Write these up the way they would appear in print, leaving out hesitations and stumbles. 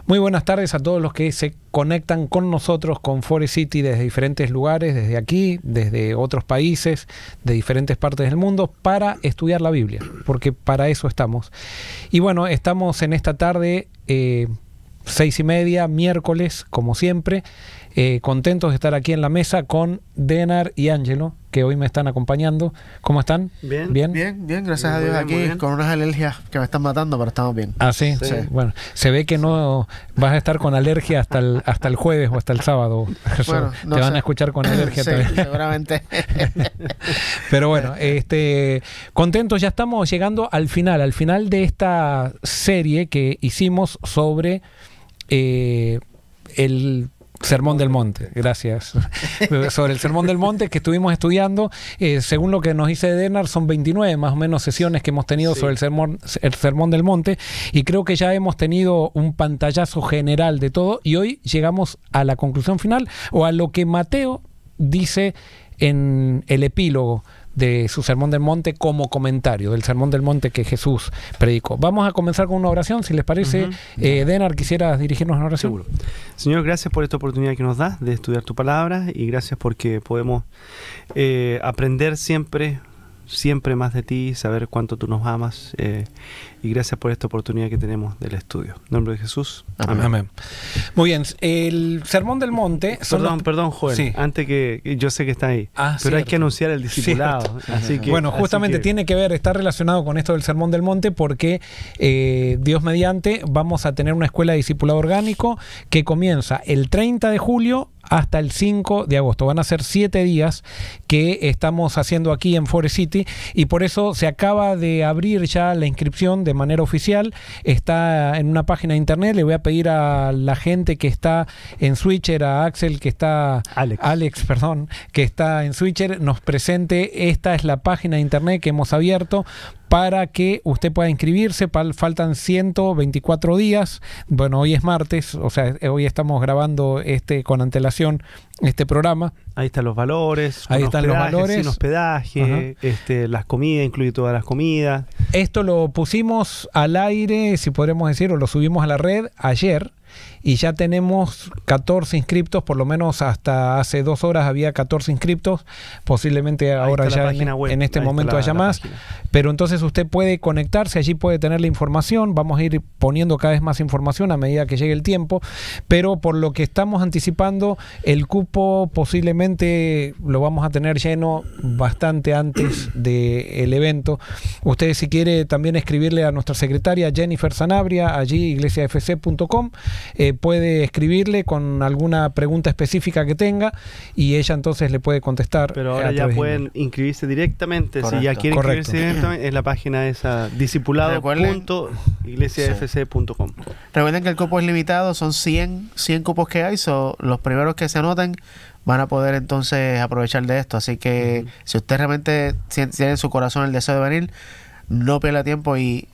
Muy buenas tardes a todos los que se conectan con nosotros, con Forest City, desde diferentes lugares, desde aquí, desde otros países, de diferentes partes del mundo, para estudiar la Biblia, porque para eso estamos. Y bueno, estamos en esta tarde, 6:30, miércoles, como siempre, contentos de estar aquí en la mesa con Denar y Ángelo, que hoy me están acompañando. ¿Cómo están? Bien, gracias a Dios, aquí con unas alergias que me están matando, pero estamos bien. Ah, sí. Bueno, se ve que no vas a estar con alergia hasta el jueves o hasta el sábado. Bueno, no te van a escuchar con alergia también. Seguramente. Pero bueno, contentos, ya estamos llegando al final de esta serie que hicimos sobre el Sermón del Monte, gracias. Sobre el Sermón del Monte que estuvimos estudiando, según lo que nos dice Denar, son 29 más o menos sesiones que hemos tenido sobre el Sermón del Monte, y creo que ya hemos tenido un pantallazo general de todo, y hoy llegamos a la conclusión final, o a lo que Mateo dice en el epílogo de su Sermón del Monte, como comentario del Sermón del Monte que Jesús predicó. Vamos a comenzar con una oración, si les parece. Denar, ¿quisieras dirigirnos a una oración? Seguro. Señor, gracias por esta oportunidad que nos das de estudiar tu palabra, y gracias porque podemos aprender siempre más de ti, saber cuánto tú nos amas, y gracias por esta oportunidad que tenemos del estudio. En nombre de Jesús. Amén. Amén. Muy bien, el Sermón del Monte... Perdón, Joel, sí. Antes que yo sé que está ahí, pero cierto. hay que anunciar el discipulado. Así que, bueno, justamente tiene que ver, está relacionado con esto del Sermón del Monte, porque Dios mediante vamos a tener una escuela de discipulado orgánico que comienza el 30 de julio hasta el 5 de agosto. Van a ser 7 días que estamos haciendo aquí en Forest City, y por eso se acaba de abrir ya la inscripción de manera oficial. Está en una página de internet. Le voy a pedir a la gente que está en Switcher, a Axel, que está... Alex, que está en Switcher, nos presente. Esta es la página de internet que hemos abierto para que usted pueda inscribirse. Faltan 124 días. Bueno, hoy es martes, o sea, hoy estamos grabando con antelación este programa. Ahí están los valores. Ahí están los valores. Sin hospedaje, las comidas, incluye todas las comidas. Esto lo pusimos al aire, si podremos decir, o lo subimos a la red ayer, y ya tenemos 14 inscriptos, por lo menos hasta hace 2 horas había 14 inscriptos, posiblemente ahora ya en este momento haya más, pero entonces usted puede conectarse, allí puede tener la información. Vamos a ir poniendo cada vez más información a medida que llegue el tiempo, pero por lo que estamos anticipando, el cupo posiblemente lo vamos a tener lleno bastante antes del evento. Usted, si quiere también escribirle a nuestra secretaria Jennifer Sanabria, allí iglesiafc.com, puede escribirle con alguna pregunta específica que tenga, y ella entonces le puede contestar. Pero ahora ya pueden inscribirse directamente. Correcto. Si ya quieren inscribirse directamente, en la página esa discipulado.iglesiafc.com. Recuerden que el cupo es limitado, son 100 cupos que hay, los primeros que se anoten van a poder entonces aprovechar de esto. Así que si usted realmente tiene en su corazón el deseo de venir, no pierda tiempo y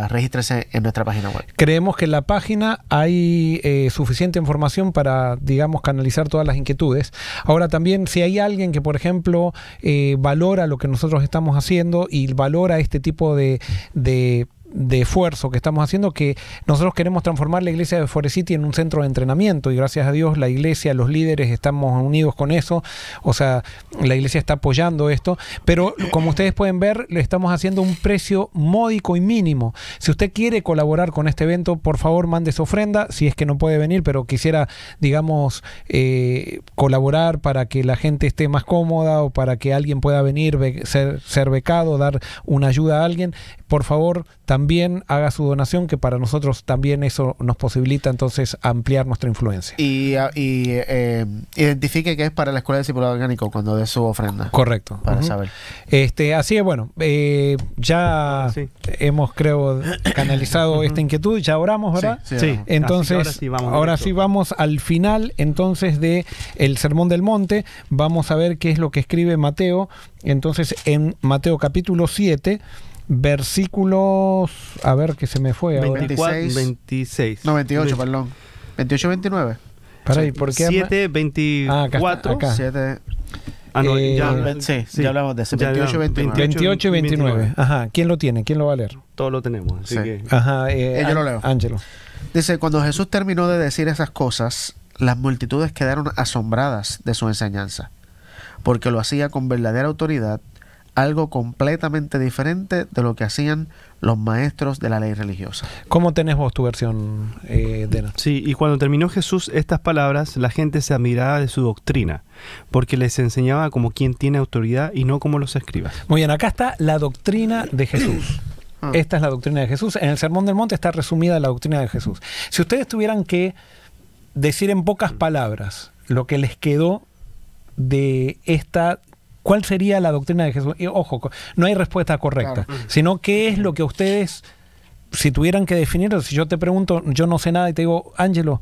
regístrese en nuestra página web. Creemos que en la página hay suficiente información para, digamos, canalizar todas las inquietudes. Ahora también, si hay alguien que, por ejemplo, valora lo que nosotros estamos haciendo y valora este tipo de esfuerzo que estamos haciendo, que nosotros queremos transformar la iglesia de Forest City en un centro de entrenamiento, y gracias a Dios la iglesia, los líderes estamos unidos con eso, o sea, la iglesia está apoyando esto, pero como ustedes pueden ver, le estamos haciendo un precio módico y mínimo. Si usted quiere colaborar con este evento, por favor mande su ofrenda, si es que no puede venir, pero quisiera, digamos, colaborar para que la gente esté más cómoda, o para que alguien pueda venir, ser becado, dar una ayuda a alguien, por favor, también haga su donación, que para nosotros también eso nos posibilita entonces ampliar nuestra influencia. Y identifique que es para la Escuela de Discipulado Orgánico cuando dé su ofrenda. Correcto. Para saber. Así que bueno, ya hemos, creo, canalizado esta inquietud, ya oramos, ¿verdad? Sí. Entonces, ahora sí vamos al final entonces de el Sermón del Monte. Vamos a ver qué es lo que escribe Mateo. Entonces, en Mateo capítulo 7, versículos, a ver, que se me fue 26. No, 28, perdón. 28, 29. Para ahí, ¿por qué? 7, 24. Acá. 7. Ya hablamos de ese. 28 y 29. 28 y 29. Ajá. ¿Quién lo tiene? ¿Quién lo va a leer? Todos lo tenemos. Así que... Ajá. Yo lo leo. Ángelo. Dice, cuando Jesús terminó de decir esas cosas, las multitudes quedaron asombradas de su enseñanza, porque lo hacía con verdadera autoridad, algo completamente diferente de lo que hacían los maestros de la ley religiosa. ¿Cómo tenés vos tu versión, Dena? Sí, y cuando terminó Jesús estas palabras, la gente se admiraba de su doctrina, porque les enseñaba como quien tiene autoridad y no como los escribas. Muy bien, acá está la doctrina de Jesús. Esta es la doctrina de Jesús. En el Sermón del Monte está resumida la doctrina de Jesús. Si ustedes tuvieran que decir en pocas palabras lo que les quedó de esta, ¿cuál sería la doctrina de Jesús? Y, ojo, no hay respuesta correcta, sino qué es lo que ustedes, si tuvieran que definirlo, si yo te pregunto, yo no sé nada y te digo, Ángelo,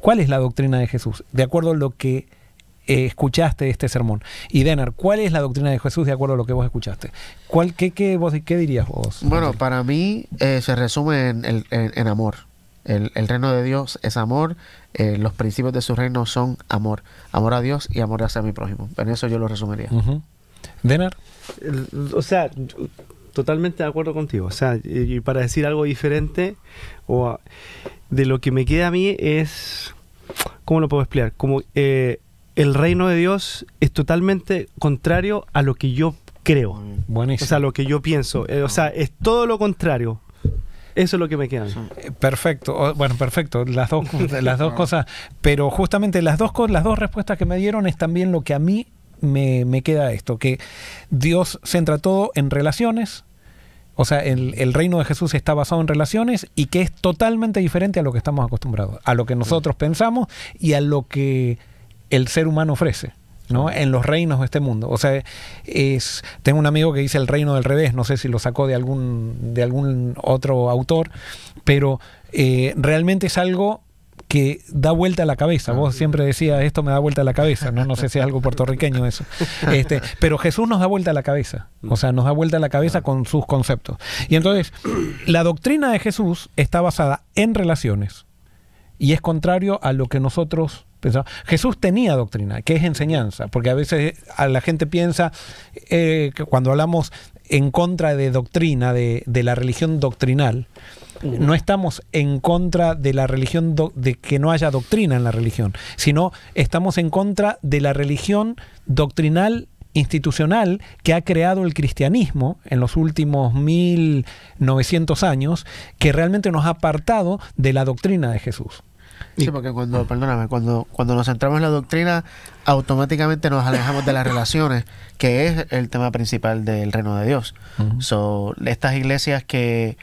¿cuál es la doctrina de Jesús? De acuerdo a lo que escuchaste de este sermón. Y Denar, ¿cuál es la doctrina de Jesús de acuerdo a lo que vos escuchaste? ¿Qué dirías vos? Bueno, para mí se resume en amor. El reino de Dios es amor, los principios de su reino son amor. Amor a Dios y amor hacia mi prójimo. En eso yo lo resumiría. ¿Denar? O sea, totalmente de acuerdo contigo. O sea, y para decir algo diferente, de lo que me queda a mí es, ¿cómo lo puedo explicar? Como el reino de Dios es totalmente contrario a lo que yo creo. Buenísimo. O sea, lo que yo pienso. O sea, es todo lo contrario. Eso es lo que me queda. Perfecto. Bueno, perfecto. Las dos cosas. Pero justamente las dos respuestas que me dieron es también lo que a mí me queda esto. Que Dios centra todo en relaciones. O sea, el reino de Jesús está basado en relaciones y que es totalmente diferente a lo que estamos acostumbrados. A lo que nosotros pensamos y a lo que el ser humano ofrece, ¿no? En los reinos de este mundo. O sea, tengo un amigo que dice el reino del revés, no sé si lo sacó de algún otro autor, pero realmente es algo que da vuelta a la cabeza. Vos siempre decías, esto me da vuelta a la cabeza, no sé si es algo puertorriqueño eso. Pero Jesús nos da vuelta a la cabeza, o sea, nos da vuelta a la cabeza con sus conceptos. Y entonces, la doctrina de Jesús está basada en relaciones y es contrario a lo que nosotros pensamos. Jesús tenía doctrina, que es enseñanza, porque a veces a la gente piensa que cuando hablamos en contra de doctrina, de la religión doctrinal, no estamos en contra de la religión, de que no haya doctrina en la religión, sino estamos en contra de la religión doctrinal institucional que ha creado el cristianismo en los últimos 1900 años, que realmente nos ha apartado de la doctrina de Jesús. Sí, porque cuando nos centramos en la doctrina, automáticamente nos alejamos de las relaciones, que es el tema principal del reino de Dios. Estas iglesias que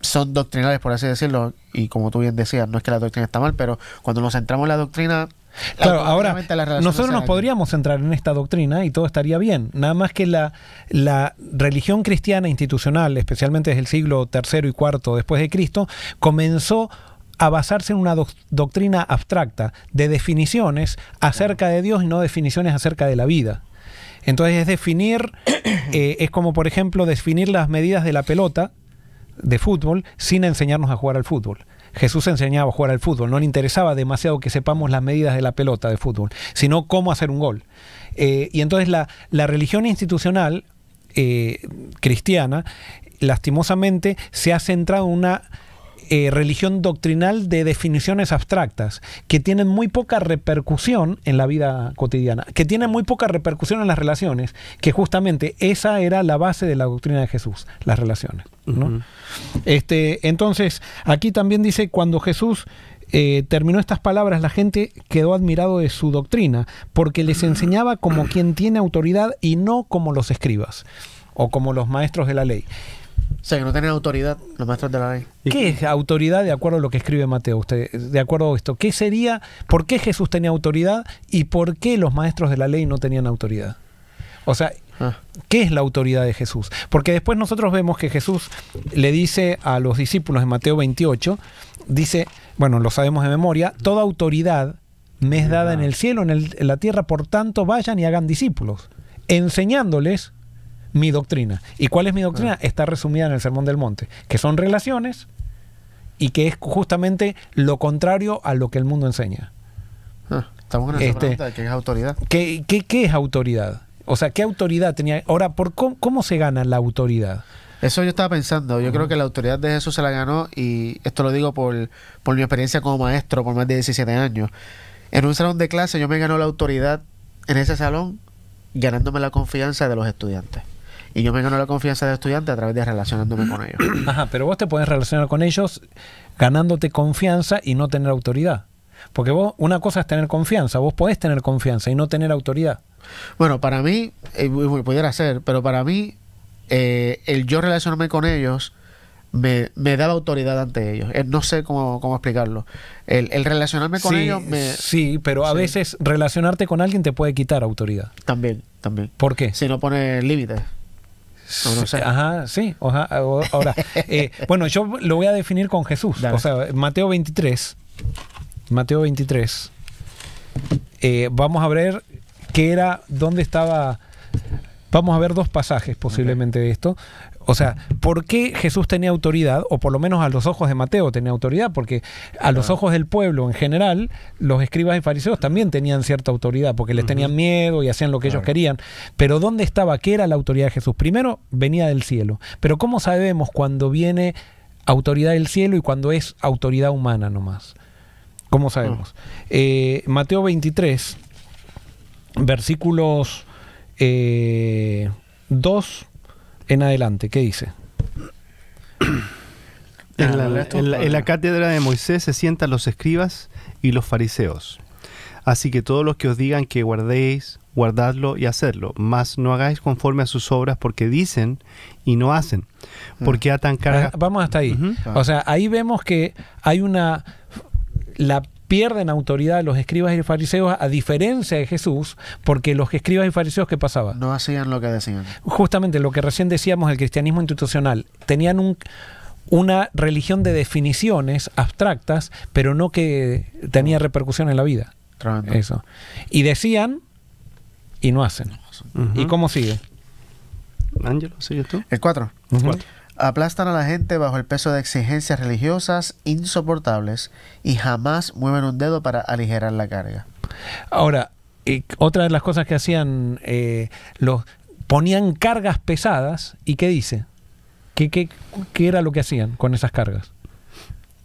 son doctrinales, por así decirlo, y como tú bien decías, no es que la doctrina está mal, pero cuando nos centramos en la doctrina... Claro, ahora nosotros nos podríamos centrar en esta doctrina y todo estaría bien. Nada más que la religión cristiana institucional, especialmente desde el siglo III y IV después de Cristo, comenzó a basarse en una doctrina abstracta de definiciones acerca de Dios y no definiciones acerca de la vida. Entonces es definir, es como por ejemplo definir las medidas de la pelota de fútbol sin enseñarnos a jugar al fútbol. Jesús enseñaba a jugar al fútbol, no le interesaba demasiado que sepamos las medidas de la pelota de fútbol, sino cómo hacer un gol. Y entonces la religión institucional cristiana, lastimosamente, se ha centrado en una religión doctrinal de definiciones abstractas que tienen muy poca repercusión en la vida cotidiana, que tienen muy poca repercusión en las relaciones, que justamente esa era la base de la doctrina de Jesús, las relaciones, ¿no? Entonces, aquí también dice, cuando Jesús terminó estas palabras, la gente quedó admirado de su doctrina, porque les enseñaba como quien tiene autoridad y no como los escribas o como los maestros de la ley. O sea, que no tienen autoridad los maestros de la ley. ¿Qué es autoridad de acuerdo a lo que escribe Mateo? Usted, de acuerdo a esto, ¿qué sería, por qué Jesús tenía autoridad y por qué los maestros de la ley no tenían autoridad? O sea, ¿qué es la autoridad de Jesús? Porque después nosotros vemos que Jesús le dice a los discípulos en Mateo 28, dice, bueno, lo sabemos de memoria, toda autoridad me es dada en el cielo, en la tierra, por tanto vayan y hagan discípulos, enseñándoles mi doctrina. ¿Y cuál es mi doctrina? Está resumida en el Sermón del Monte, que son relaciones y que es justamente lo contrario a lo que el mundo enseña. Estamos en esa pregunta de qué es autoridad. ¿Qué es autoridad? O sea, ¿qué autoridad tenía? Ahora, ¿cómo se gana la autoridad? Eso yo estaba pensando. Yo creo que la autoridad de Jesús se la ganó, y esto lo digo por mi experiencia como maestro por más de 17 años. En un salón de clase yo me ganó la autoridad en ese salón ganándome la confianza de los estudiantes. Y yo me gano la confianza de los estudiantes a través de relacionándome con ellos. Ajá, pero vos te podés relacionar con ellos ganándote confianza y no tener autoridad. Porque vos, una cosa es tener confianza, vos podés tener confianza y no tener autoridad. Bueno, para mí, pudiera ser, pero para mí, el yo relacionarme con ellos me daba autoridad ante ellos. No sé cómo explicarlo. El relacionarme con ellos me... Sí, pero a veces relacionarte con alguien te puede quitar autoridad. También. ¿Por qué? Si no pone límites. No sé. Ajá, sí. Ahora, bueno, yo lo voy a definir con Jesús. Dale. O sea, Mateo 23. Vamos a ver dónde estaba. Vamos a ver dos pasajes posiblemente de esto. O sea, ¿por qué Jesús tenía autoridad? O por lo menos a los ojos de Mateo tenía autoridad, porque a los ojos del pueblo en general, los escribas y fariseos también tenían cierta autoridad, porque les tenían miedo y hacían lo que ellos querían. Pero ¿dónde estaba? ¿Qué era la autoridad de Jesús? Primero, venía del cielo. Pero ¿cómo sabemos cuando viene autoridad del cielo y cuando es autoridad humana nomás? ¿Cómo sabemos? Mateo 23, versículos 2 en adelante, ¿qué dice? En la cátedra de Moisés se sientan los escribas y los fariseos. Así que todos los que os digan que guardéis, guardadlo y hacedlo, mas no hagáis conforme a sus obras, porque dicen y no hacen, porque atan carga. Vamos hasta ahí. O sea, ahí vemos que hay la pierden autoridad los escribas y los fariseos, a diferencia de Jesús, porque los escribas y fariseos, ¿qué pasaba? No hacían lo que decían. Justamente lo que recién decíamos, el cristianismo institucional. Tenían una religión de definiciones abstractas, pero no que tenía repercusión en la vida. Tremendo. Eso. Y decían y no hacen. ¿Y cómo sigue? Ángelo, ¿sigues tú? El 4. Ujú. Aplastan a la gente bajo el peso de exigencias religiosas insoportables y jamás mueven un dedo para aligerar la carga. Ahora, otra de las cosas que hacían, ponían cargas pesadas. ¿Y qué dice? ¿Qué era lo que hacían con esas cargas?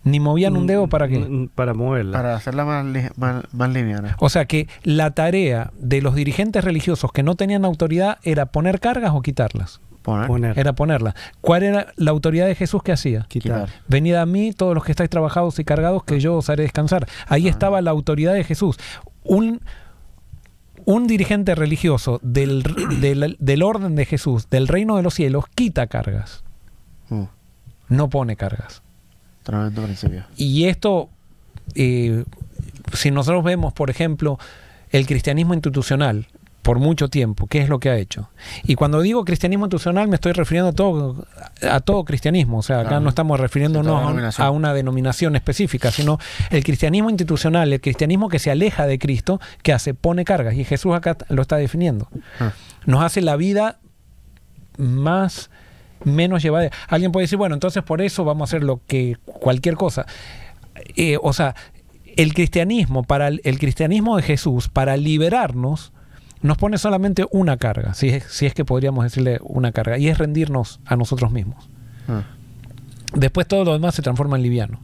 Ni movían un dedo, ¿para qué? Para moverla. Para hacerla más liviana. O sea que la tarea de los dirigentes religiosos que no tenían autoridad era poner cargas o quitarlas. Poner. Era ponerla. ¿Cuál era la autoridad de Jesús que hacía? Quitar. Venid a mí todos los que estáis trabajados y cargados, que yo os haré descansar. Ahí estaba la autoridad de Jesús. Un dirigente religioso del orden de Jesús, del reino de los cielos, quita cargas. No pone cargas. Tremendo principio. Y esto, si nosotros vemos, por ejemplo, el cristianismo institucional, por mucho tiempo, ¿qué es lo que ha hecho? Y cuando digo cristianismo institucional me estoy refiriendo a todo cristianismo. O sea, acá no estamos refiriéndonos a una denominación específica, sino el cristianismo institucional, el cristianismo que se aleja de Cristo, que hace, pone cargas. Y Jesús acá lo está definiendo. Nos hace la vida menos llevadera. Alguien puede decir, bueno, entonces por eso vamos a hacer cualquier cosa. O sea, el cristianismo de Jesús, para liberarnos, nos pone solamente una carga, si es que podríamos decirle una carga, y es rendirnos a nosotros mismos. Después todo lo demás se transforma en liviano.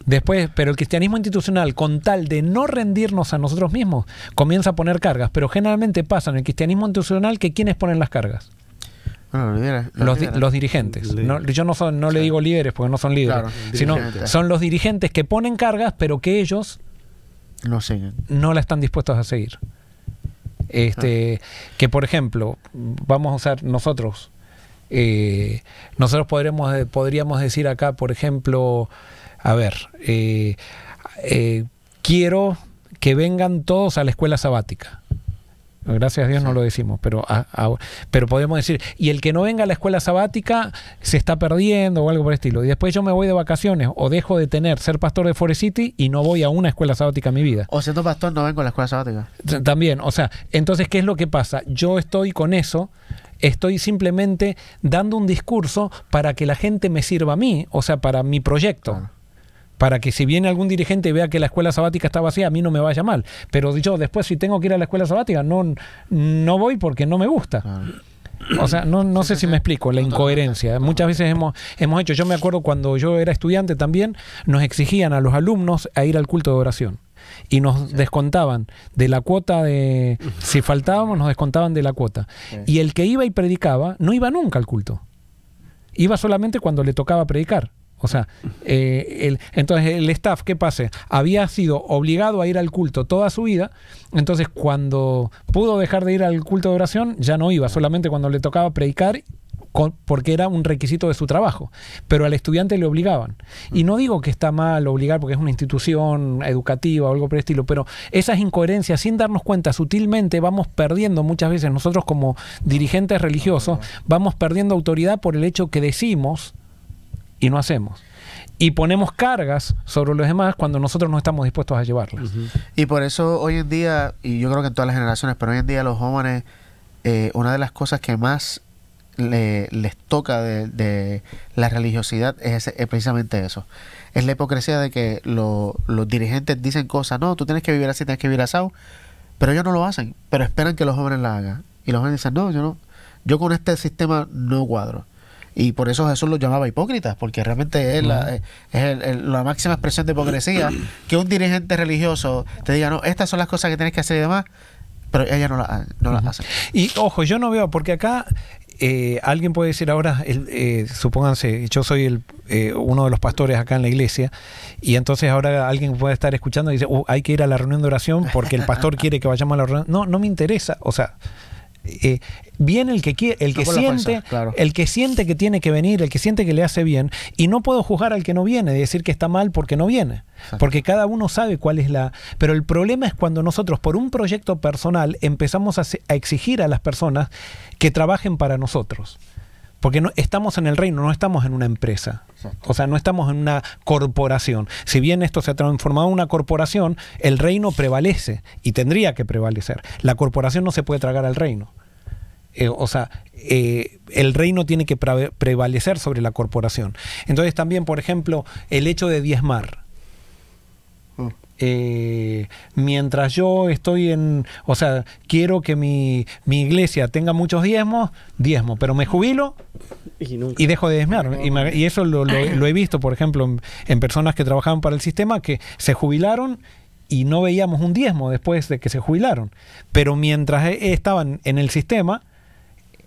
Pero el cristianismo institucional, con tal de no rendirnos a nosotros mismos, comienza a poner cargas. Pero generalmente pasa en el cristianismo institucional que ¿quiénes ponen las cargas? Bueno, Los dirigentes. Yo no le digo líderes porque no son líderes, claro, sino son los dirigentes que ponen cargas, pero que ellos no siguen. No la están dispuestos a seguir. Que por ejemplo, vamos a usar nosotros podríamos decir acá, por ejemplo, a ver, quiero que vengan todos a la escuela sabática. Gracias a Dios no lo decimos, pero podemos decir, y el que no venga a la escuela sabática se está perdiendo o algo por el estilo. Y después yo me voy de vacaciones o dejo de ser pastor de Forest City y no voy a una escuela sabática en mi vida. O siendo pastor no vengo a la escuela sabática. También, o sea, entonces, ¿qué es lo que pasa? Yo estoy con eso, estoy simplemente dando un discurso para que la gente me sirva a mí, o sea, para mi proyecto. Claro. para que si viene algún dirigente y vea que la escuela sabática está vacía, a mí no me vaya mal. Pero yo después, si tengo que ir a la escuela sabática, no voy porque no me gusta. O sea, no sé si me explico, la incoherencia. Muchas veces hemos hecho, yo me acuerdo cuando yo era estudiante también, nos exigían a los alumnos a ir al culto de oración. Y nos descontaban de la cuota de... Si faltábamos, nos descontaban de la cuota. Y el que iba y predicaba, no iba nunca al culto. Iba solamente cuando le tocaba predicar. O sea, entonces el staff, ¿qué pasa? Había sido obligado a ir al culto toda su vida, entonces cuando pudo dejar de ir al culto de oración, ya no iba, solamente cuando le tocaba predicar, porque era un requisito de su trabajo, pero al estudiante le obligaban. Y no digo que está mal obligar porque es una institución educativa o algo por el estilo, pero esas incoherencias, sin darnos cuenta, sutilmente vamos perdiendo muchas veces, nosotros como dirigentes religiosos, vamos perdiendo autoridad por el hecho que decimos y no hacemos. Y ponemos cargas sobre los demás cuando nosotros no estamos dispuestos a llevarlas. Y por eso hoy en día, y yo creo que en todas las generaciones, pero hoy en día los jóvenes, una de las cosas que más les toca de la religiosidad es precisamente eso. Es la hipocresía de que los dirigentes dicen cosas, no, tú tienes que vivir así, tienes que vivir asado, pero ellos no lo hacen, pero esperan que los jóvenes la hagan. Y los jóvenes dicen, no, yo con este sistema no cuadro. Y por eso Jesús los llamaba hipócritas, porque realmente es la máxima expresión de hipocresía, que un dirigente religioso te diga, no, estas son las cosas que tienes que hacer y demás, pero ella no las hace. Y ojo, yo no veo, porque acá alguien puede decir ahora, supónganse, yo soy uno de los pastores acá en la iglesia, y entonces ahora alguien puede estar escuchando y dice, hay que ir a la reunión de oración porque el pastor quiere que vayamos a la reunión. No me interesa, o sea... viene el que quiere, el que siente, fuerza, claro. El que siente que tiene que venir, el que siente que le hace bien, y no puedo juzgar al que no viene, de decir que está mal porque no viene, porque cada uno sabe cuál es pero el problema es cuando nosotros por un proyecto personal empezamos a exigir a las personas que trabajen para nosotros, porque no estamos en el reino, no estamos en una empresa. O sea, no estamos en una corporación. Si bien esto se ha transformado en una corporación, el reino prevalece y tendría que prevalecer. La corporación no se puede tragar al reino. El reino tiene que prevalecer sobre la corporación. Entonces también, por ejemplo, el hecho de diezmar. Mientras yo estoy quiero que mi iglesia tenga muchos diezmo, pero me jubilo y dejo de diezmar. Y eso lo he visto, por ejemplo, en personas que trabajaban para el sistema, que se jubilaron y no veíamos un diezmo después de que se jubilaron. Pero mientras estaban en el sistema,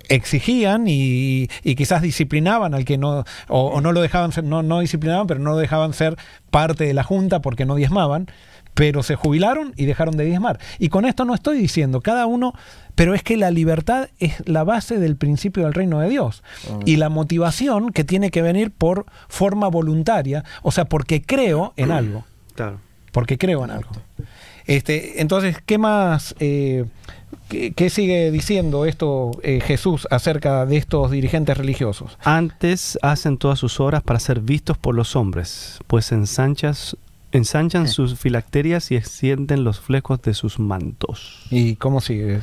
exigían y quizás disciplinaban al que no, o no lo dejaban ser, no disciplinaban, pero no lo dejaban ser parte de la junta porque no diezmaban, pero se jubilaron y dejaron de diezmar. Y con esto no estoy diciendo cada uno, pero es que la libertad es la base del principio del reino de Dios. Y la motivación que tiene que venir por forma voluntaria, o sea, porque creo en algo. Claro. Porque creo en algo. Entonces, ¿qué más? ¿Qué sigue diciendo esto Jesús acerca de estos dirigentes religiosos? Antes hacen todas sus obras para ser vistos por los hombres, pues ensanchan sus filacterias y extienden los flecos de sus mantos. ¿Y cómo sigue?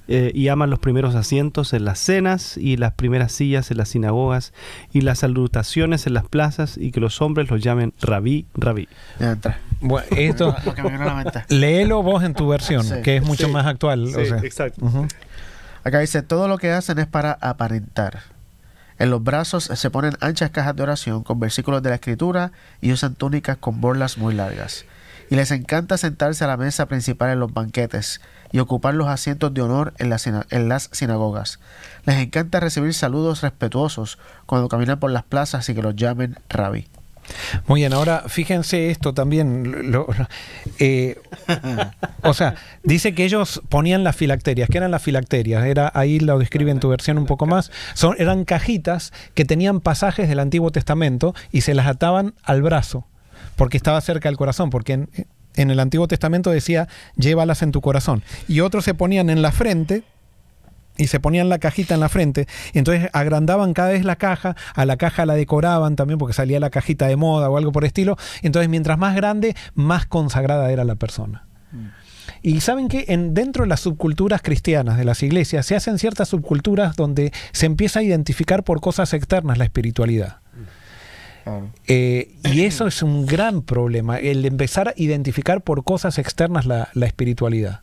Y aman los primeros asientos en las cenas y las primeras sillas en las sinagogas y las salutaciones en las plazas, y que los hombres los llamen rabí, rabí. Ya entra. Bueno, esto Lo que me vino a la mente. léelo vos en tu versión, Sí, que es mucho más actual. Sí, o sea. exacto. Acá dice, todo lo que hacen es para aparentar. En los brazos se ponen anchas cajas de oración con versículos de la Escritura y usan túnicas con borlas muy largas. Y les encanta sentarse a la mesa principal en los banquetes y ocupar los asientos de honor en las sinagogas. Les encanta recibir saludos respetuosos cuando caminan por las plazas y que los llamen rabí. Muy bien, ahora fíjense esto también. O sea, dice que ellos ponían las filacterias. ¿Qué eran las filacterias? Ahí lo describe en tu versión un poco más. Eran cajitas que tenían pasajes del Antiguo Testamento y se las ataban al brazo, porque estaba cerca del corazón, porque en el Antiguo Testamento decía, llévalas en tu corazón. Y otros se ponían en la frente, y se ponían la cajita en la frente, y entonces agrandaban cada vez la caja, a la caja la decoraban también porque salía la cajita de moda o algo por el estilo, entonces mientras más grande, más consagrada era la persona. Y saben que dentro de las subculturas cristianas de las iglesias se hacen ciertas subculturas donde se empieza a identificar por cosas externas la espiritualidad. Claro. Y eso es un gran problema, el empezar a identificar por cosas externas la espiritualidad.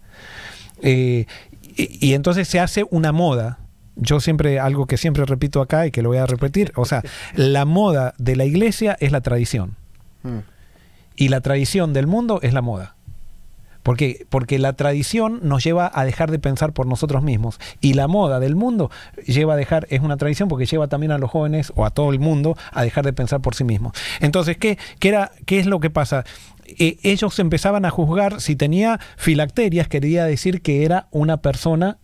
Y entonces se hace una moda. Yo siempre, algo que siempre repito acá y que lo voy a repetir, o sea, la moda de la iglesia es la tradición. Y la tradición del mundo es la moda. Porque la tradición nos lleva a dejar de pensar por nosotros mismos. Y la moda del mundo lleva a dejar, es una tradición porque lleva también a los jóvenes o a todo el mundo a dejar de pensar por sí mismos. Entonces, ¿qué es lo que pasa? Ellos empezaban a juzgar si tenía filacterias, quería decir que era una persona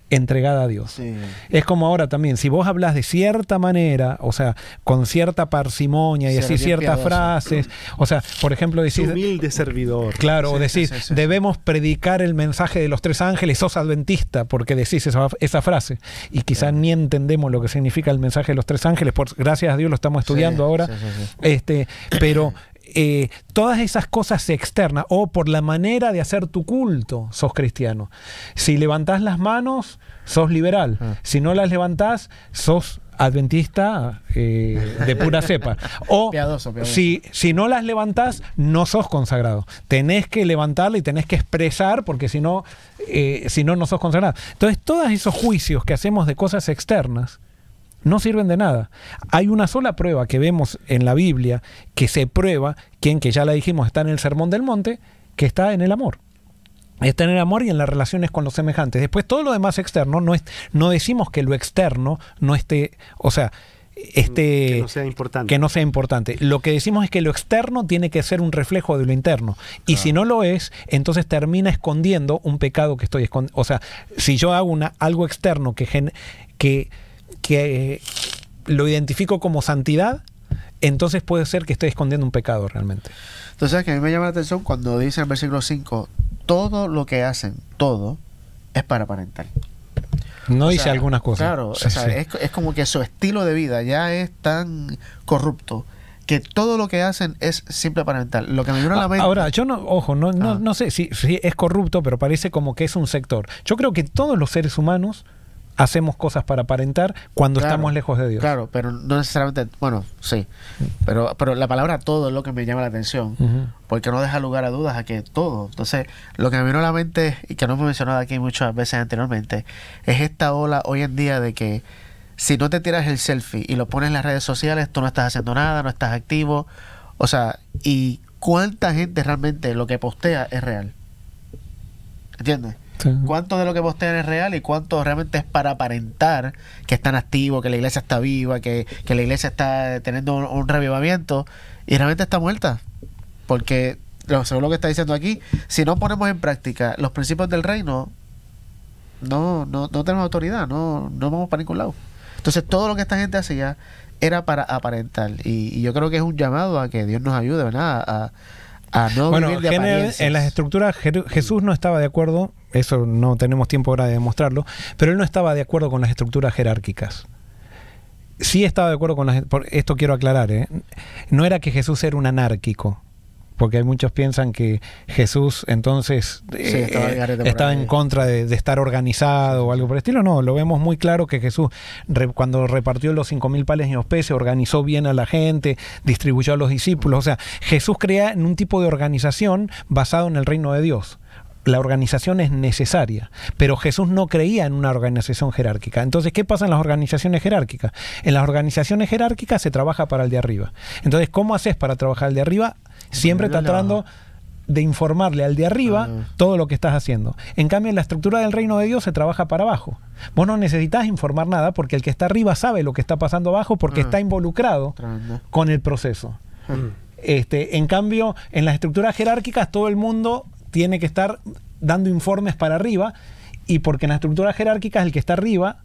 entregada a Dios. Sí. Es como ahora también, si vos hablas de cierta manera, o sea, con cierta parsimonia y decís ciertas frases, o sea, por ejemplo decís... Humilde servidor. Claro, o decís, sí. debemos predicar el mensaje de los 3 ángeles, sos adventista, porque decís esa frase, y quizás ni entendemos lo que significa el mensaje de los 3 ángeles, gracias a Dios lo estamos estudiando ahora, pero... todas esas cosas externas o por la manera de hacer tu culto sos cristiano. Si levantás las manos sos liberal, si no las levantás sos adventista de pura cepa, o piadoso. Si no las levantás no sos consagrado, tenés que levantarla y tenés que expresar, porque si no no sos consagrado. Entonces todos esos juicios que hacemos de cosas externas no sirven de nada. Hay una sola prueba que vemos en la Biblia que se prueba, que ya la dijimos, está en el Sermón del Monte, que está en el amor. Está en el amor y en las relaciones con los semejantes. Después todo lo demás externo, no decimos que lo externo no esté, o sea, que no sea importante. Lo que decimos es que lo externo tiene que ser un reflejo de lo interno. Y si no lo es, entonces termina escondiendo un pecado que estoy escondiendo. O sea, si yo hago algo externo que lo identifico como santidad, entonces puede ser que estoy escondiendo un pecado realmente. Entonces, que a mí me llama la atención cuando dice en el versículo 5, todo lo que hacen, todo, es para aparentar. No dice algunas cosas. Claro, Sí. Es como que su estilo de vida ya es tan corrupto que todo lo que hacen es simple aparentar. Lo que me vino a la mente... Ahora, yo no sé si es corrupto, pero parece como que es un sector. Yo creo que todos los seres humanos hacemos cosas para aparentar cuando estamos lejos de Dios. Claro, pero no necesariamente... Bueno, sí. Pero la palabra todo es lo que me llama la atención. Porque no deja lugar a dudas a que todo. Entonces, lo que me vino a la mente, y que no hemos mencionado aquí muchas veces anteriormente, es esta ola hoy en día de que si no te tiras el selfie y lo pones en las redes sociales, tú no estás haciendo nada, no estás activo. O sea, ¿y cuánta gente realmente lo que postea es real? ¿Entiendes? Sí. ¿Cuánto de lo que postean es real y cuánto realmente es para aparentar que están activos, que la iglesia está viva, que la iglesia está teniendo un revivamiento y realmente está muerta? Porque, según lo que está diciendo aquí, si no ponemos en práctica los principios del reino, no tenemos autoridad, no vamos para ningún lado. Entonces todo lo que esta gente hacía era para aparentar, y yo creo que es un llamado a que Dios nos ayude, ¿verdad? A no vivir de apariencias. En las estructuras Jesús no estaba de acuerdo, eso no tenemos tiempo ahora de demostrarlo, pero él no estaba de acuerdo con las estructuras jerárquicas. Sí estaba de acuerdo con esto quiero aclarar, no era que Jesús era un anárquico, porque hay muchos piensan que Jesús entonces estaba en contra de estar organizado o algo por el estilo. No, lo vemos muy claro que Jesús cuando repartió los 5.000 panes y los peces, organizó bien a la gente, distribuyó a los discípulos. O sea, Jesús crea en un tipo de organización basado en el reino de Dios. La organización es necesaria, pero Jesús no creía en una organización jerárquica. Entonces, ¿qué pasa en las organizaciones jerárquicas? En las organizaciones jerárquicas se trabaja para el de arriba. Entonces, ¿cómo haces para trabajar el de arriba? Siempre tratando de informarle al de arriba todo lo que estás haciendo. En cambio, en la estructura del reino de Dios se trabaja para abajo. Vos no necesitas informar nada porque el que está arriba sabe lo que está pasando abajo porque está involucrado con el proceso. En cambio, en las estructuras jerárquicas todo el mundo tiene que estar dando informes para arriba, y porque en las estructuras jerárquicas el que está arriba,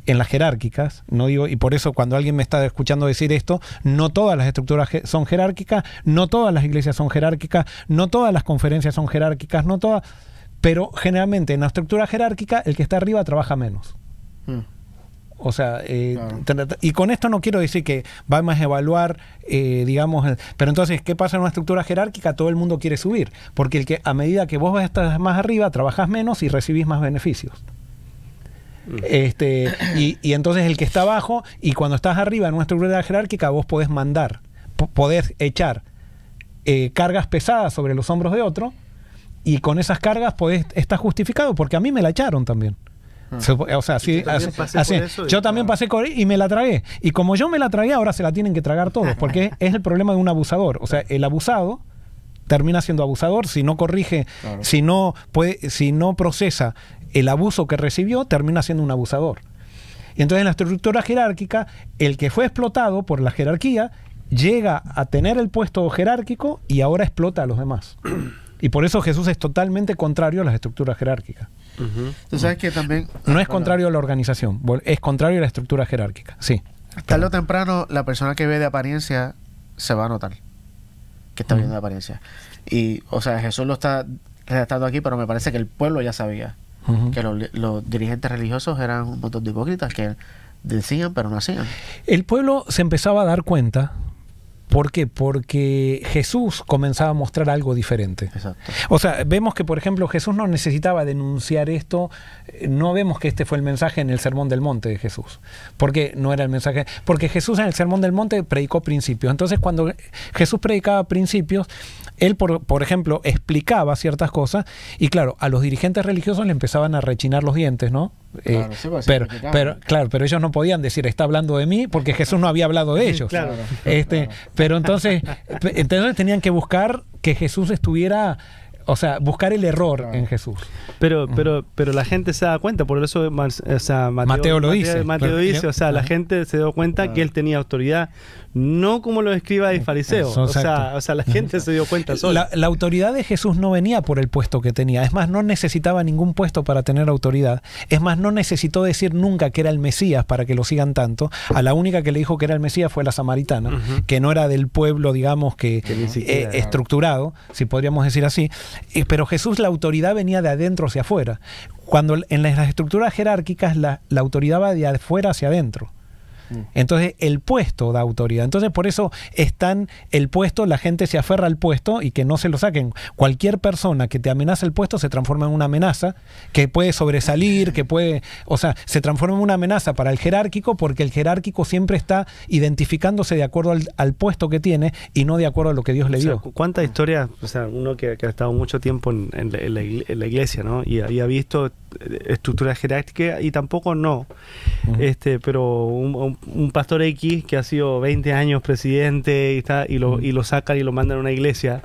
en las jerárquicas, no digo, y por eso cuando alguien me está escuchando decir esto, no todas las estructuras son jerárquicas, no todas las iglesias son jerárquicas, no todas las conferencias son jerárquicas, no todas, pero generalmente en la estructura jerárquica el que está arriba trabaja menos. O sea, y con esto no quiero decir que vamos a evaluar, digamos, pero entonces, ¿qué pasa en una estructura jerárquica? Todo el mundo quiere subir, porque a medida que vos estás más arriba, trabajas menos y recibís más beneficios. Y entonces el que está abajo, y cuando estás arriba en una estructura jerárquica, vos podés mandar, poder echar cargas pesadas sobre los hombros de otro, y con esas cargas está justificado, porque a mí me la echaron también. O sea, yo también pasé por y me la tragué. Y como yo me la tragué, ahora se la tienen que tragar todos, porque es el problema de un abusador. O sea, el abusado termina siendo abusador si no corrige, claro, si no procesa el abuso que recibió, termina siendo un abusador. Y entonces en la estructura jerárquica, el que fue explotado por la jerarquía llega a tener el puesto jerárquico y ahora explota a los demás. Y por eso Jesús es totalmente contrario a las estructuras jerárquicas. Tú sabes que también... No es contrario a la organización, es contrario a la estructura jerárquica, sí. Tarde o temprano, la persona que ve de apariencia se va a notar que está viendo de apariencia. Y, o sea, Jesús lo está redactando aquí, pero me parece que el pueblo ya sabía que los dirigentes religiosos eran un montón de hipócritas que decían, pero no hacían. El pueblo se empezaba a dar cuenta. ¿Por qué? Porque Jesús comenzaba a mostrar algo diferente. Exacto. O sea, vemos que, por ejemplo, Jesús no necesitaba denunciar esto. No vemos que este fue el mensaje en el Sermón del Monte de Jesús. ¿Por qué no era el mensaje? Porque Jesús en el Sermón del Monte predicó principios. Entonces, cuando Jesús predicaba principios, él, por ejemplo, explicaba ciertas cosas y, claro, a los dirigentes religiosos le empezaban a rechinar los dientes, ¿no? Claro, sí, pues, pero ellos no podían decir, está hablando de mí, porque Jesús no había hablado de ellos. Claro. Pero entonces tenían que buscar que Jesús estuviera, o sea, buscar el error enJesús. Pero la gente se da cuenta, por eso Mateo lo dice. Mateo dice, o sea, la gente se dio cuenta que él tenía autoridad, no como los escribas y fariseos. O sea, la gente se dio cuenta sola. La autoridad de Jesús no venía por el puesto que tenía. Es más, no necesitaba ningún puesto para tener autoridad. Es más, no necesitó decir nunca que era el Mesías para que lo sigan tanto. A la única que le dijo que era el Mesías fue la samaritana, que no era del pueblo, digamos, que estructurado, si podríamos decir así. Pero Jesús, la autoridad venía de adentro hacia afuera. Cuando en las estructuras jerárquicas la autoridad va de afuera hacia adentro. Entonces el puesto da autoridad. Entonces por eso el puesto, la gente se aferra al puesto y que no se lo saquen. Cualquier persona que te amenaza el puesto se transforma en una amenaza que puede sobresalir, se transforma en una amenaza para el jerárquico, porque el jerárquico siempre está identificándose de acuerdo al puesto que tiene y no de acuerdo a lo que Dios le dio. ¿Cuántas historias? O sea, uno que ha estado mucho tiempo en la iglesia, ¿no? Y había visto estructuras jerárquicas y tampoco no. Pero un pastor X que ha sido 20 años presidente y lo sacan y lo mandan a una iglesia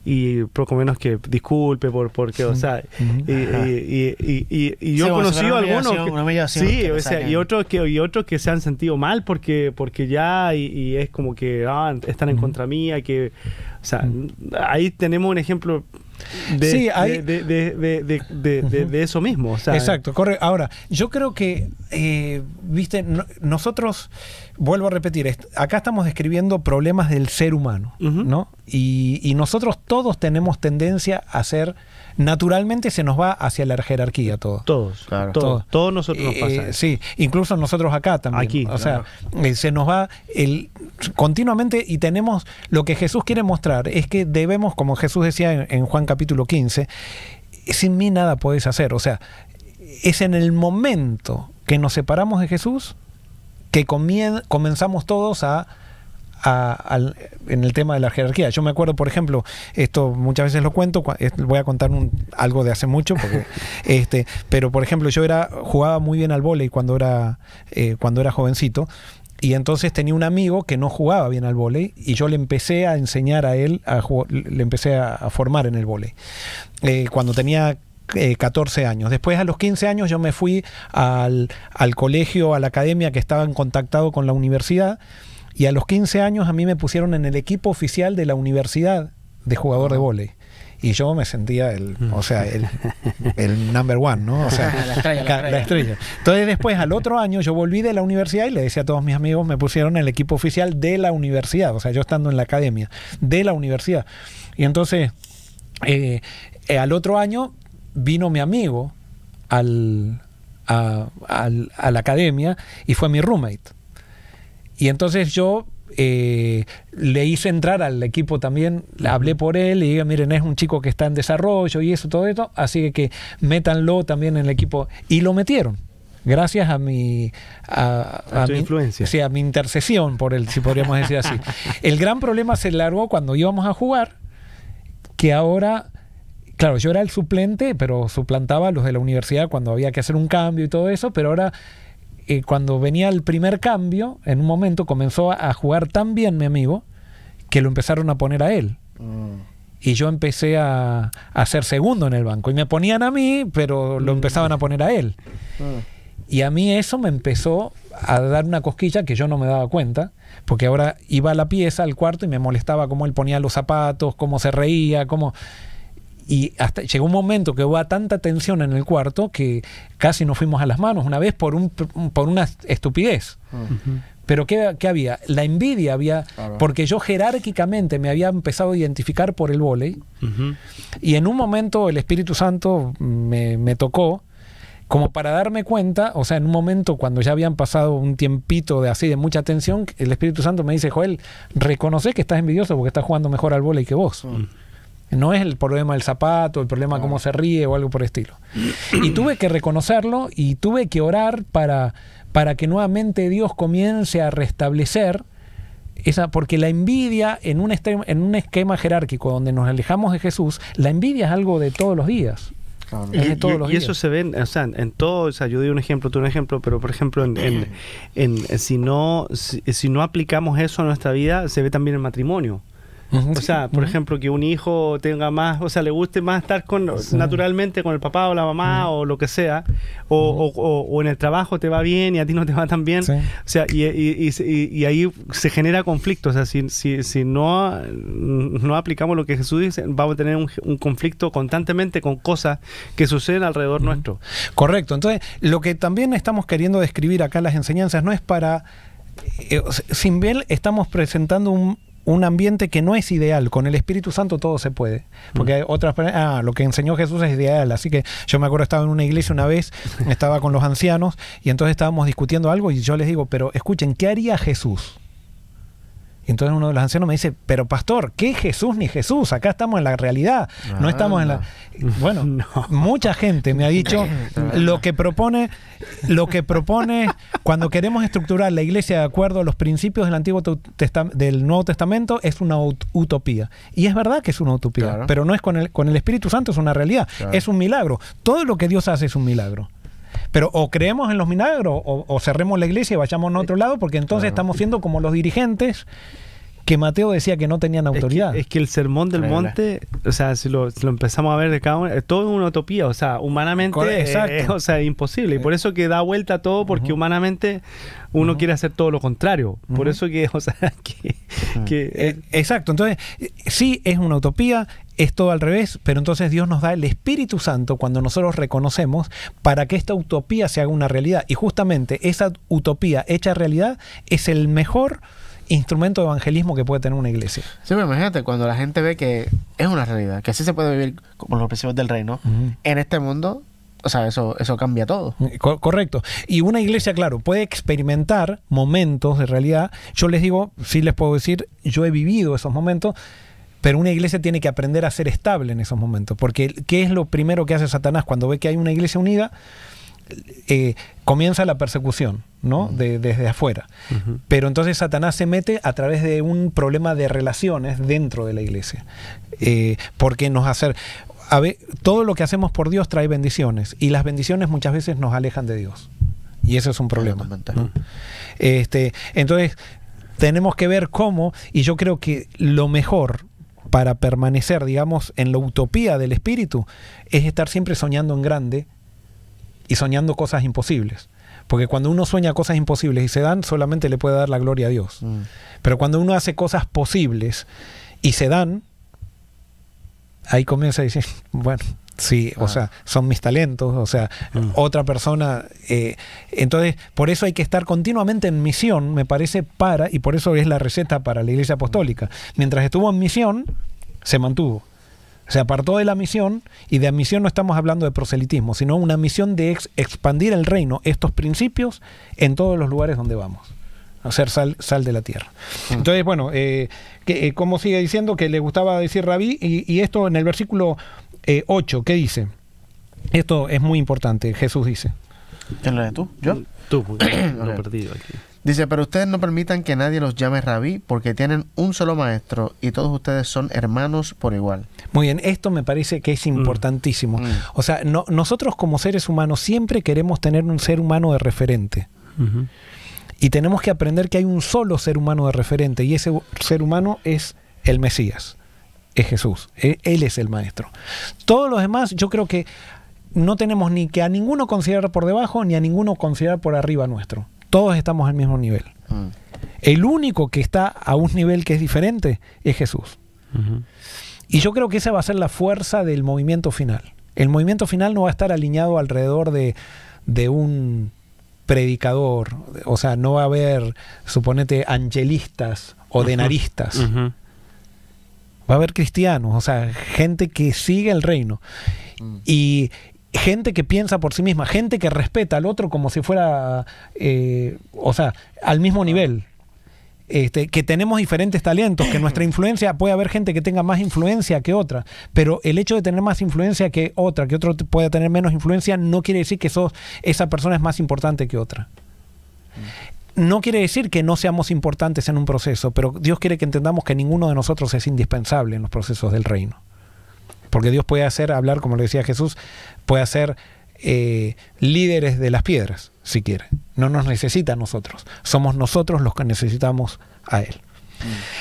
y poco menos que disculpe porque o sea y yo he conocido algunos y otros que se han sentido mal porque ya y es como que están en contra mía, que o sea, ahí tenemos un ejemplo de eso mismo, o sea, exacto, correcto. Ahora, yo creo que nosotros, vuelvo a repetir, acá estamos describiendo problemas del ser humano, ¿no? Y nosotros todos tenemos tendencia a ser, naturalmente se nos va hacia la jerarquía todo. Todos, claro. Todos nosotros nos pasa eso. Sí, incluso nosotros acá también. Aquí, o sea, se nos va continuamente, y tenemos, lo que Jesús quiere mostrar es que debemos, como Jesús decía en Juan capítulo 15, sin mí nada podéis hacer. O sea, es en el momento que nos separamos de Jesús que comenzamos todos en el tema de la jerarquía. Yo me acuerdo, por ejemplo, esto muchas veces lo cuento, voy a contar algo de hace mucho, porque, pero por ejemplo yo jugaba muy bien al vóley cuando era jovencito, y entonces tenía un amigo que no jugaba bien al vóley y yo le empecé a enseñar a él le empecé a formar en el vóley cuando tenía 14 años. Después, a los 15 años, yo me fui al colegio, a la academia que estaba en contactado con la universidad, y a los 15 años a mí me pusieron en el equipo oficial de la universidad de jugador de vóley. Y yo me sentía el number one, ¿no? O sea, la estrella. Entonces después, al otro año, yo volví de la universidad y le decía a todos mis amigos, me pusieron en el equipo oficial de la universidad. O sea, yo estando en la academia de la universidad. Y entonces, al otro año, vino mi amigo a la academia y fue mi roommate. Y entonces yo le hice entrar al equipo también, le hablé por él, y dije, miren, es un chico que está en desarrollo y eso, todo esto, así que métanlo también en el equipo. Y lo metieron. gracias a mi tu influencia. Sí, a mi intercesión por él, si podríamos decir así. El gran problema se largó cuando íbamos a jugar, que ahora, claro, yo era el suplente, pero suplantaba a los de la universidad cuando había que hacer un cambio y todo eso, pero ahora cuando venía el primer cambio, en un momento comenzó a jugar tan bien mi amigo que lo empezaron a poner a él. Y yo empecé a ser segundo en el banco. Y me ponían a mí, pero lo empezaban a poner a él. Y a mí eso me empezó a dar una cosquilla que yo no me daba cuenta, porque ahora iba a la pieza, al cuarto, y me molestaba cómo él ponía los zapatos, cómo se reía, cómo... Y hasta llegó un momento que hubo tanta tensión en el cuarto que casi nos fuimos a las manos una vez por una estupidez. Pero ¿qué había? La envidia había, porque yo jerárquicamente me había empezado a identificar por el vóley, y en un momento el Espíritu Santo me tocó como para darme cuenta, o sea, en un momento cuando ya habían pasado un tiempito de mucha tensión, el Espíritu Santo me dice: Joel, reconoce que estás envidioso porque estás jugando mejor al vóley que vos. No es el problema del zapato, el problema cómo se ríe o algo por el estilo. Y tuve que reconocerlo y tuve que orar para que nuevamente Dios comience a restablecer porque la envidia en un esquema jerárquico donde nos alejamos de Jesús, la envidia es algo de todos los días. Es de todos los días. Eso se ve, o sea, en todo, o sea, yo doy un ejemplo, tú un ejemplo, pero por ejemplo, si no aplicamos eso a nuestra vida, se ve también en el matrimonio. O sea, por ejemplo, que un hijo tenga más, o sea, le guste más estar naturalmente con el papá o la mamá o lo que sea, o en el trabajo te va bien y a ti no te va tan bien, o sea, y ahí se genera conflicto. O sea, si no aplicamos lo que Jesús dice, vamos a tener un conflicto constantemente con cosas que suceden alrededor nuestro. Correcto. Entonces, lo que también estamos queriendo describir acá en las enseñanzas no es para... sin bien estamos presentando un ambiente que no es ideal. Con el Espíritu Santo todo se puede. Porque hay otras... lo que enseñó Jesús es ideal. Así que yo me acuerdo, estaba en una iglesia una vez, estaba con los ancianos, y entonces estábamos discutiendo algo, y yo les digo: pero escuchen, ¿qué haría Jesús? Y entonces uno de los ancianos me dice: pero pastor, ¿qué Jesús ni Jesús? Acá estamos en la realidad. No estamos en la... Bueno, mucha gente me ha dicho lo que propone cuando queremos estructurar la iglesia de acuerdo a los principios del Nuevo Testamento, es una utopía. Y es verdad que es una utopía, pero no es con el Espíritu Santo, es una realidad. Es un milagro. Todo lo que Dios hace es un milagro. Pero o creemos en los milagros o cerremos la iglesia y vayamos a otro lado, porque entonces estamos siendo como los dirigentes que Mateo decía que no tenían autoridad. Es que el sermón del monte, o sea, si lo empezamos a ver de cada uno, todo es una utopía, o sea, humanamente es imposible. Y por eso que da vuelta todo, porque humanamente uno quiere hacer todo lo contrario. Por eso que, o sea, exacto. Entonces, sí es una utopía, es todo al revés, pero entonces Dios nos da el Espíritu Santo cuando nosotros reconocemos, para que esta utopía se haga una realidad. Y justamente esa utopía hecha realidad es el mejor instrumento de evangelismo que puede tener una iglesia. Sí, pero imagínate, cuando la gente ve que es una realidad, que así se puede vivir como los principios del reino en este mundo, o sea, eso cambia todo. Correcto. Y una iglesia, claro, puede experimentar momentos de realidad. Yo les digo, sí les puedo decir, yo he vivido esos momentos, pero una iglesia tiene que aprender a ser estable en esos momentos. Porque ¿qué es lo primero que hace Satanás cuando ve que hay una iglesia unida? Comienza la persecución, ¿no? Desde afuera. Pero entonces Satanás se mete a través de un problema de relaciones dentro de la iglesia. Porque todo lo que hacemos por Dios trae bendiciones, y las bendiciones muchas veces nos alejan de Dios. Y eso es un problema, ¿no? Entonces tenemos que ver cómo, y yo creo que lo mejor para permanecer, digamos, en la utopía del espíritu es estar siempre soñando en grande y soñando cosas imposibles. Porque cuando uno sueña cosas imposibles y se dan, solamente le puede dar la gloria a Dios. Pero cuando uno hace cosas posibles y se dan, ahí comienza a decir, bueno, sí, o sea, son mis talentos, o sea, otra persona. Entonces, por eso hay que estar continuamente en misión, me parece, y por eso es la receta para la Iglesia Apostólica. Mientras estuvo en misión, se mantuvo. Se apartó de la misión, y de misión no estamos hablando de proselitismo, sino una misión de expandir el reino, estos principios, en todos los lugares donde vamos. Hacer sal de la tierra. Entonces, bueno, como sigue diciendo que le gustaba decir Rabí, y esto en el versículo 8, ¿qué dice? Esto es muy importante. Jesús dice: ¿Quién lo lees tú? ¿Yo? Tú, porque lo he Ok. perdido aquí. Dice, pero ustedes no permitan que nadie los llame rabí, porque tienen un solo maestro y todos ustedes son hermanos por igual. Muy bien, esto me parece que es importantísimo. O sea, nosotros como seres humanos siempre queremos tener un ser humano de referente. Ujú. Y tenemos que aprender que hay un solo ser humano de referente, y ese ser humano es el Mesías, es Jesús. Él es el maestro. Todos los demás, yo creo que no tenemos ni que a ninguno considerar por debajo, ni a ninguno considerar por arriba nuestro. Todos estamos al mismo nivel. El único que está a un nivel que es diferente es Jesús. Ujú. Y yo creo que esa va a ser la fuerza del movimiento final. El movimiento final no va a estar alineado alrededor de un predicador. O sea, no va a haber, suponete, angelistas o denaristas. Ujú. Va a haber cristianos, o sea, gente que sigue el reino. Y gente que piensa por sí misma, gente que respeta al otro como si fuera, o sea, al mismo nivel. Que tenemos diferentes talentos, que nuestra influencia, puede haber gente que tenga más influencia que otra, pero el hecho de tener más influencia que otro pueda tener menos influencia, no quiere decir que esa persona es más importante que otra. No quiere decir que no seamos importantes en un proceso, pero Dios quiere que entendamos que ninguno de nosotros es indispensable en los procesos del reino. Porque Dios puede hablar, como le decía Jesús, puede hacer líderes de las piedras, si quiere. No nos necesita a nosotros. Somos nosotros los que necesitamos a Él.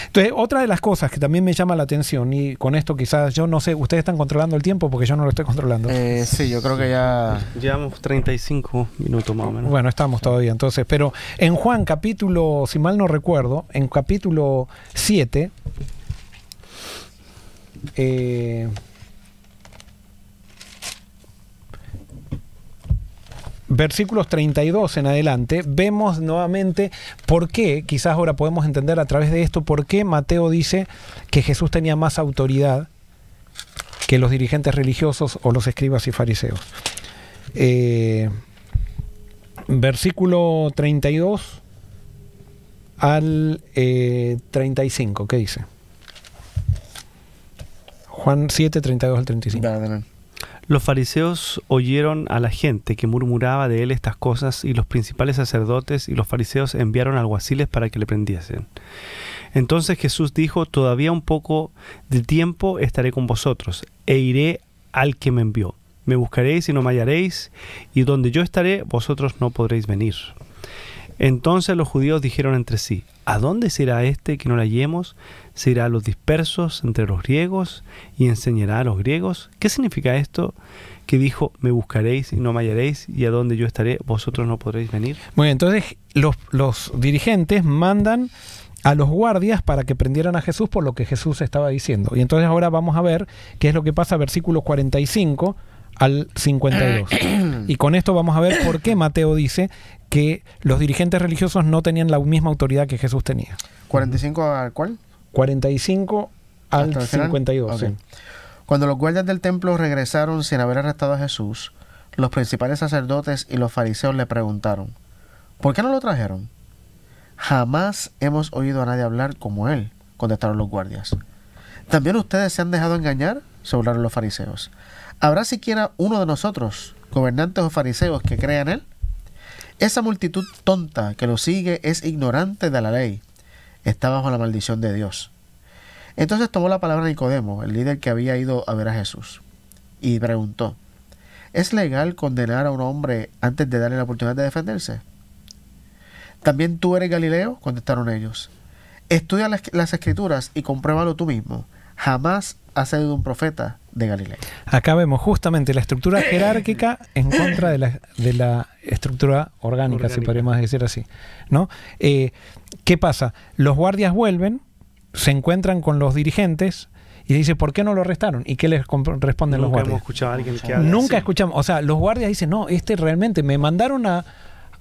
Entonces, otra de las cosas que también me llama la atención, y con esto quizás, yo no sé, ¿ustedes están controlando el tiempo? Porque yo no lo estoy controlando. Sí, yo creo que ya... Llevamos 35 minutos más o menos. Bueno, estamos todavía entonces. Pero en Juan capítulo, si mal no recuerdo, en capítulo 7, versículos 32 en adelante, vemos nuevamente por qué, quizás ahora podemos entender a través de esto, por qué Mateo dice que Jesús tenía más autoridad que los dirigentes religiosos o los escribas y fariseos. Versículo 32 al 35, ¿qué dice? Juan 7, 32 al 35. Dale. Los fariseos oyeron a la gente que murmuraba de él estas cosas, y los principales sacerdotes y los fariseos enviaron alguaciles para que le prendiesen. Entonces Jesús dijo: todavía un poco de tiempo estaré con vosotros, e iré al que me envió. Me buscaréis y no me hallaréis, y donde yo estaré, vosotros no podréis venir. Entonces los judíos dijeron entre sí: ¿a dónde se irá este que no le hallemos? ¿Se irá a los dispersos entre los griegos y enseñará a los griegos? ¿Qué significa esto que dijo: me buscaréis y no me hallaréis, y a donde yo estaré, vosotros no podréis venir? Muy bien, entonces los dirigentes mandan a los guardias para que prendieran a Jesús por lo que Jesús estaba diciendo. Y entonces ahora vamos a ver qué es lo que pasa, versículos 45 al 52. Y con esto vamos a ver por qué Mateo dice que los dirigentes religiosos no tenían la misma autoridad que Jesús tenía. ¿45 al cuál? 45 al ¿Hasta el final? 52. Ok. Sí. Cuando los guardias del templo regresaron sin haber arrestado a Jesús, los principales sacerdotes y los fariseos le preguntaron: ¿por qué no lo trajeron? Jamás hemos oído a nadie hablar como él, contestaron los guardias. ¿También ustedes se han dejado engañar?, se burlaron los fariseos. ¿Habrá siquiera uno de nosotros, gobernantes o fariseos, que crea en él? Esa multitud tonta que lo sigue es ignorante de la ley. Está bajo la maldición de Dios. Entonces tomó la palabra Nicodemo, el líder que había ido a ver a Jesús, y preguntó: ¿es legal condenar a un hombre antes de darle la oportunidad de defenderse? ¿También tú eres Galileo?, contestaron ellos. Estudia las escrituras y compruébalo tú mismo. Jamás ha salido un profeta de Galilea. Acá vemos justamente la estructura jerárquica en contra de la estructura orgánica, si podríamos decir así, ¿no? ¿Qué pasa? Los guardias vuelven, se encuentran con los dirigentes y dice: ¿por qué no lo arrestaron? ¿Y qué les responden los Nunca guardias? hemos escuchado a alguien que hable Nunca así. escuchamos. O sea, los guardias dicen: no, realmente me mandaron a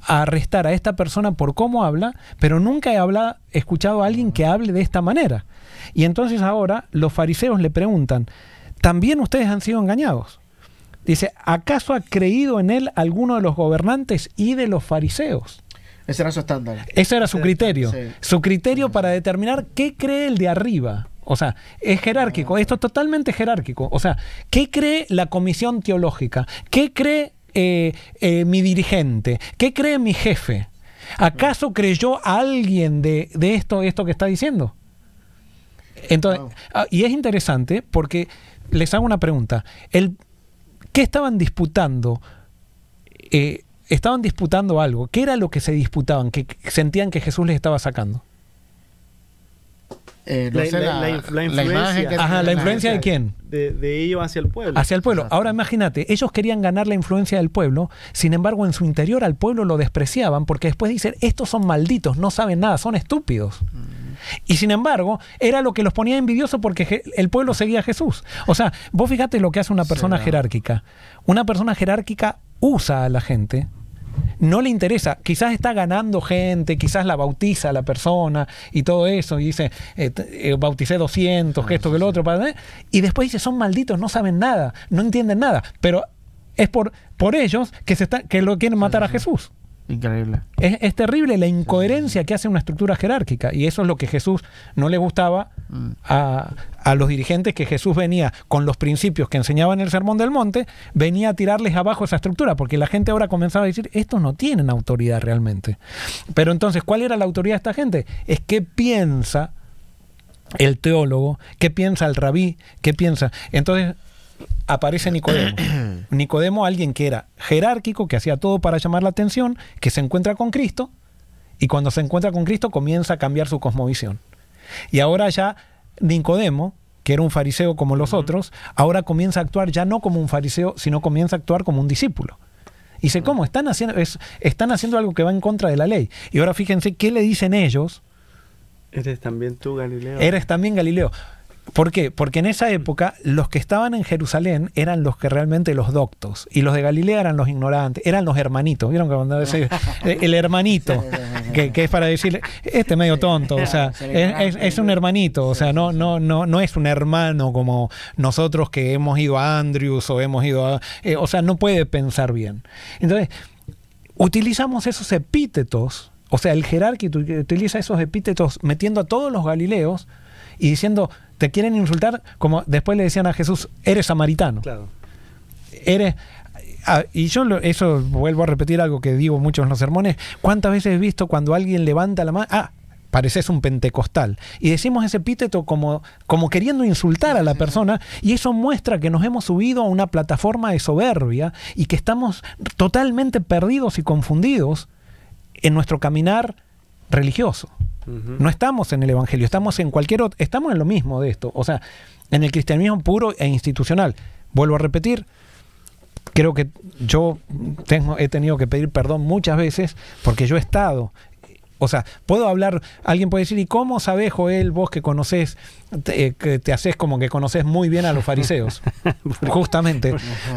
arrestar a esta persona por cómo habla, pero nunca he escuchado a alguien que hable de esta manera. Y entonces ahora los fariseos le preguntan: ¿también ustedes han sido engañados? Dice: ¿acaso ha creído en él alguno de los gobernantes y de los fariseos? Ese era su estándar. Ese era su criterio. Sí. Su criterio para determinar qué cree el de arriba. O sea, es jerárquico. Esto es totalmente jerárquico. O sea, ¿qué cree la comisión teológica? ¿Qué cree mi dirigente? ¿Qué cree mi jefe? ¿Acaso creyó a alguien de esto que está diciendo? Entonces, y es interesante porque les hago una pregunta. ¿Qué estaban disputando? Estaban disputando algo. ¿Qué era lo que se disputaban? Que sentían que Jesús les estaba sacando. La influencia. ¿La influencia de quién? De ellos hacia el pueblo. Hacia el pueblo. Ahora imagínate, ellos querían ganar la influencia del pueblo, sin embargo en su interior al pueblo lo despreciaban porque después dicen, estos son malditos, no saben nada, son estúpidos. Y sin embargo, era lo que los ponía envidiosos porque el pueblo seguía a Jesús. O sea, vos fíjate lo que hace una persona jerárquica. Una persona jerárquica usa a la gente, no le interesa, quizás está ganando gente, quizás la bautiza a la persona y todo eso, y dice, bauticé 200, que esto, que lo otro, y después dice, son malditos, no saben nada, no entienden nada, pero es por ellos que lo quieren matar a Jesús. Increíble. Es terrible la incoherencia que hace una estructura jerárquica, y eso es lo que Jesús no le gustaba a los dirigentes, que Jesús venía con los principios que enseñaba en el Sermón del Monte, venía a tirarles abajo esa estructura, porque la gente ahora comenzaba a decir, estos no tienen autoridad realmente. Pero entonces, ¿cuál era la autoridad de esta gente? Es qué piensa el teólogo, qué piensa el rabí, qué piensa. Entonces aparece Nicodemo. Nicodemo, alguien que era jerárquico, que hacía todo para llamar la atención, que se encuentra con Cristo, y cuando se encuentra con Cristo comienza a cambiar su cosmovisión. Y ahora ya Nicodemo, que era un fariseo como los otros, ahora comienza a actuar ya no como un fariseo, sino comienza a actuar como un discípulo. Y dice, ¿cómo? Están haciendo algo que va en contra de la ley. Y ahora fíjense qué le dicen ellos. ¿Eres también tú, Galileo? Eres también Galileo. ¿Por qué? Porque en esa época los que estaban en Jerusalén eran los que realmente los doctos, y los de Galilea eran los ignorantes, eran los hermanitos. ¿Vieron que cuando dice el hermanito? Que es para decir, medio tonto, o sea, es un hermanito, o sea, no es un hermano como nosotros que hemos ido a Andrews o hemos ido a... o sea, no puede pensar bien. Entonces, utilizamos esos epítetos, o sea, el jerárquico utiliza esos epítetos metiendo a todos los galileos y diciendo, te quieren insultar, como después le decían a Jesús, eres samaritano. Claro. Y yo eso vuelvo a repetir algo que digo mucho en los sermones. ¿Cuántas veces he visto cuando alguien levanta la mano? Pareces un pentecostal. Y decimos ese epíteto como queriendo insultar a la persona, y eso muestra que nos hemos subido a una plataforma de soberbia y que estamos totalmente perdidos y confundidos en nuestro caminar religioso. No estamos en el evangelio, estamos en estamos en lo mismo de esto, o sea, en el cristianismo puro e institucional. Vuelvo a repetir, creo que yo he tenido que pedir perdón muchas veces porque yo he estado, o sea, puedo hablar, alguien puede decir, ¿y cómo sabés, Joel, vos que conocés, que te haces como que conocés muy bien a los fariseos? Justamente,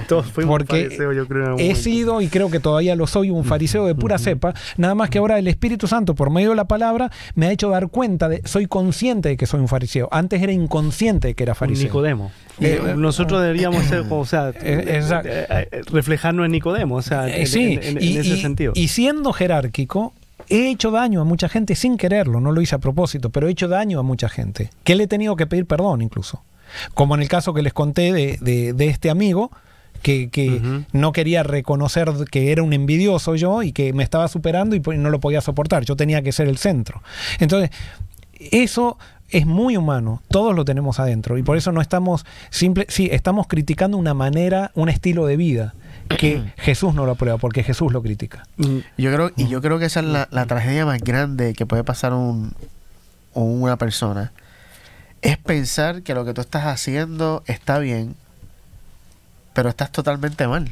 todos fuimos porque fariseos, yo creo, he sido, y creo que todavía lo soy, un fariseo de pura cepa, nada más que ahora el Espíritu Santo, por medio de la palabra, me ha hecho dar cuenta soy consciente de que soy un fariseo. Antes era inconsciente de que era fariseo. Nicodemo. Nosotros deberíamos ser, o sea, reflejarnos en Nicodemo, o sea, en ese sentido. Y siendo jerárquico, he hecho daño a mucha gente sin quererlo, no lo hice a propósito, pero he hecho daño a mucha gente, que le he tenido que pedir perdón incluso. Como en el caso que les conté de este amigo, que no quería reconocer que era un envidioso yo y que me estaba superando y no lo podía soportar, yo tenía que ser el centro. Entonces, eso es muy humano, todos lo tenemos adentro, y por eso no estamos estamos criticando una manera, un estilo de vida que Jesús no lo aprueba, porque Jesús lo critica. Yo creo que esa es la tragedia más grande que puede pasar una persona, es pensar que lo que tú estás haciendo está bien, pero estás totalmente mal.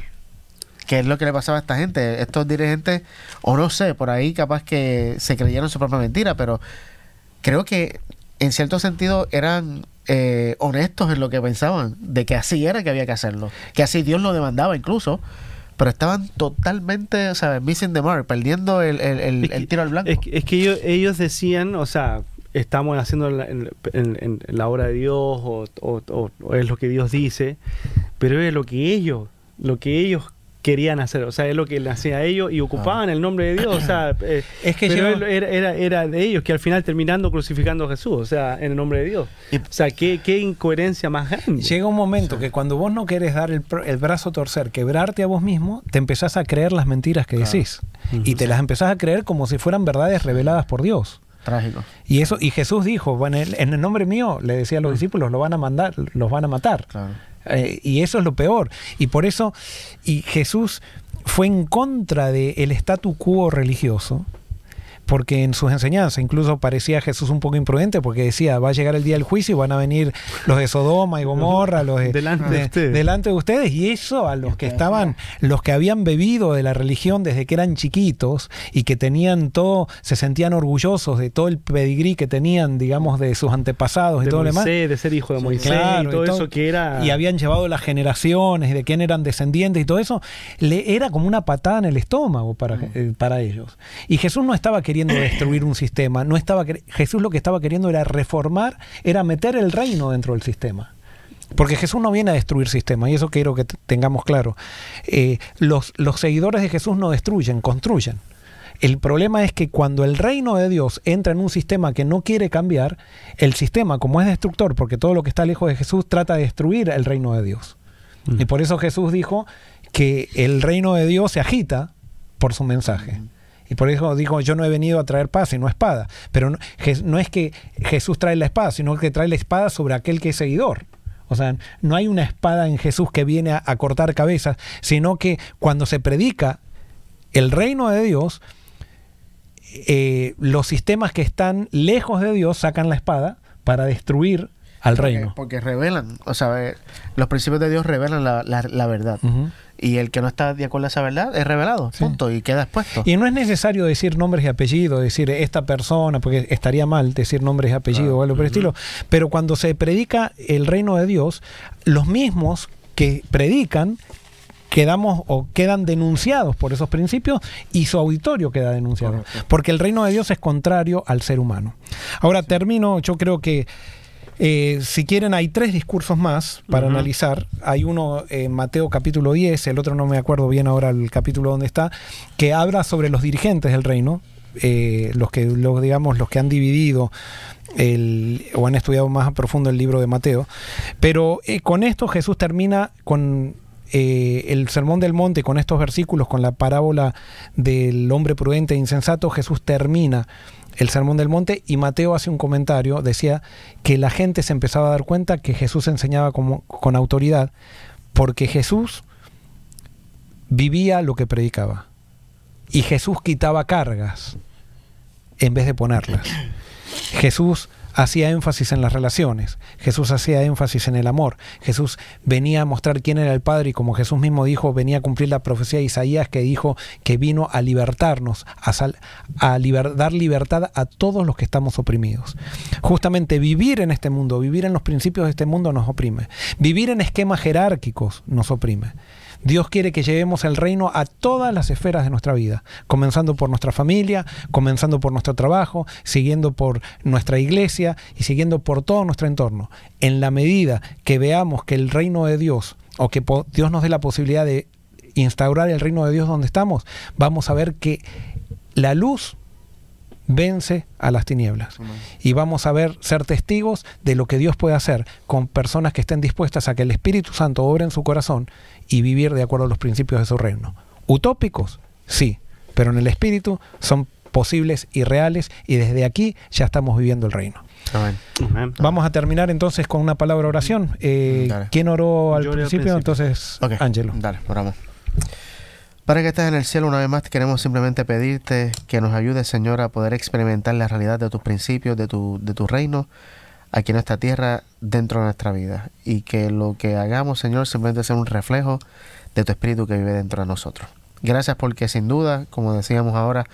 Que es lo que le pasaba a esta gente, estos dirigentes, o no sé, por ahí capaz que se creyeron su propia mentira, pero creo que en cierto sentido eran honestos en lo que pensaban, de que así era que había que hacerlo, que así Dios lo demandaba incluso, pero estaban totalmente, o sea, missing the mark, perdiendo el tiro al blanco. Es que ellos decían, o sea, estamos haciendo en la obra de Dios, o es lo que Dios dice, pero es lo que ellos querían hacer, o sea, es lo que le hacía a ellos y ocupaban el nombre de Dios, o sea, Es que pero era de ellos que al final terminando crucificando a Jesús, o sea, en el nombre de Dios. O sea, qué incoherencia más grande. Llega un momento que cuando vos no querés dar el brazo a torcer, quebrarte a vos mismo, te empezás a creer las mentiras que decís. Y te las empezás a creer como si fueran verdades reveladas por Dios. Trágico. Y eso Jesús dijo, bueno, en el nombre mío, le decía a los discípulos, los van a matar. Claro. Y eso es lo peor. Y por eso, y Jesús fue en contra del statu quo religioso, porque en sus enseñanzas incluso parecía Jesús un poco imprudente, porque decía, va a llegar el día del juicio y van a venir los de Sodoma y Gomorra, los delante de ustedes, y eso a los que estaban, los que habían bebido de la religión desde que eran chiquitos y que tenían todo, se sentían orgullosos de todo el pedigrí que tenían, digamos, de sus antepasados y todo lo demás. De ser hijo de Moisés, claro, y todo eso que era... Y habían llevado las generaciones, de quién eran descendientes y todo eso, era como una patada en el estómago para ellos. Y Jesús no estaba queriendo destruir un sistema, Jesús lo que estaba queriendo era reformar, era meter el reino dentro del sistema. Porque Jesús no viene a destruir sistema, y eso quiero que tengamos claro. Los seguidores de Jesús no destruyen, construyen. El problema es que cuando el reino de Dios entra en un sistema que no quiere cambiar, el sistema, como es destructor, porque todo lo que está lejos de Jesús trata de destruir el reino de Dios. Y por eso Jesús dijo que el reino de Dios se agita por su mensaje. Y por eso dijo, yo no he venido a traer paz, sino espada. Pero no es que Jesús trae la espada, sino que trae la espada sobre aquel que es seguidor. O sea, no hay una espada en Jesús que viene a cortar cabezas, sino que cuando se predica el reino de Dios, los sistemas que están lejos de Dios sacan la espada para destruir al reino. Porque revelan, o sea, los principios de Dios revelan la verdad. Y el que no está de acuerdo a esa verdad es revelado, punto, y queda expuesto. Y no es necesario decir nombres y apellidos, decir esta persona, porque estaría mal decir nombres y apellidos o algo por el estilo, pero cuando se predica el reino de Dios, los mismos que predican quedan denunciados por esos principios y su auditorio queda denunciado. Correcto. Porque el reino de Dios es contrario al ser humano. Ahora termino, yo creo que si quieren, hay 3 discursos más para analizar. Hay uno en Mateo capítulo 10, el otro no me acuerdo bien ahora el capítulo donde está, que habla sobre los dirigentes del reino, los que han dividido o han estudiado más a profundo el libro de Mateo. Pero con esto Jesús termina con el Sermón del Monte, con estos versículos, con la parábola del hombre prudente e insensato. Jesús termina el Sermón del Monte y Mateo hace un comentario, decía que la gente se empezaba a dar cuenta que Jesús enseñaba con autoridad, porque Jesús vivía lo que predicaba y Jesús quitaba cargas en vez de ponerlas. Jesús hacía énfasis en las relaciones, Jesús hacía énfasis en el amor, Jesús venía a mostrar quién era el Padre, y como Jesús mismo dijo, venía a cumplir la profecía de Isaías, que dijo que vino a libertarnos, dar libertad a todos los que estamos oprimidos. Justamente vivir en este mundo, vivir en los principios de este mundo nos oprime, vivir en esquemas jerárquicos nos oprime. Dios quiere que llevemos el reino a todas las esferas de nuestra vida, comenzando por nuestra familia, comenzando por nuestro trabajo, siguiendo por nuestra iglesia y siguiendo por todo nuestro entorno. En la medida que veamos que el reino de Dios, o que Dios nos dé la posibilidad de instaurar el reino de Dios donde estamos, vamos a ver que la luz vence a las tinieblas. Y vamos a ser testigos de lo que Dios puede hacer con personas que estén dispuestas a que el Espíritu Santo obre en su corazón y vivir de acuerdo a los principios de su reino. ¿Utópicos? Sí, pero en el Espíritu son posibles y reales, y desde aquí ya estamos viviendo el reino. Amén. Vamos a terminar entonces con una palabra de oración. ¿Quién oró al principio? Entonces, Ángelo. Dale, oramos. Padre que estás en el cielo, una vez más queremos simplemente pedirte que nos ayudes, Señor, a poder experimentar la realidad de tus principios, de tu reino, aquí en esta tierra, dentro de nuestra vida. Y que lo que hagamos, Señor, simplemente sea un reflejo de tu Espíritu que vive dentro de nosotros. Gracias porque sin duda, como decíamos ahora,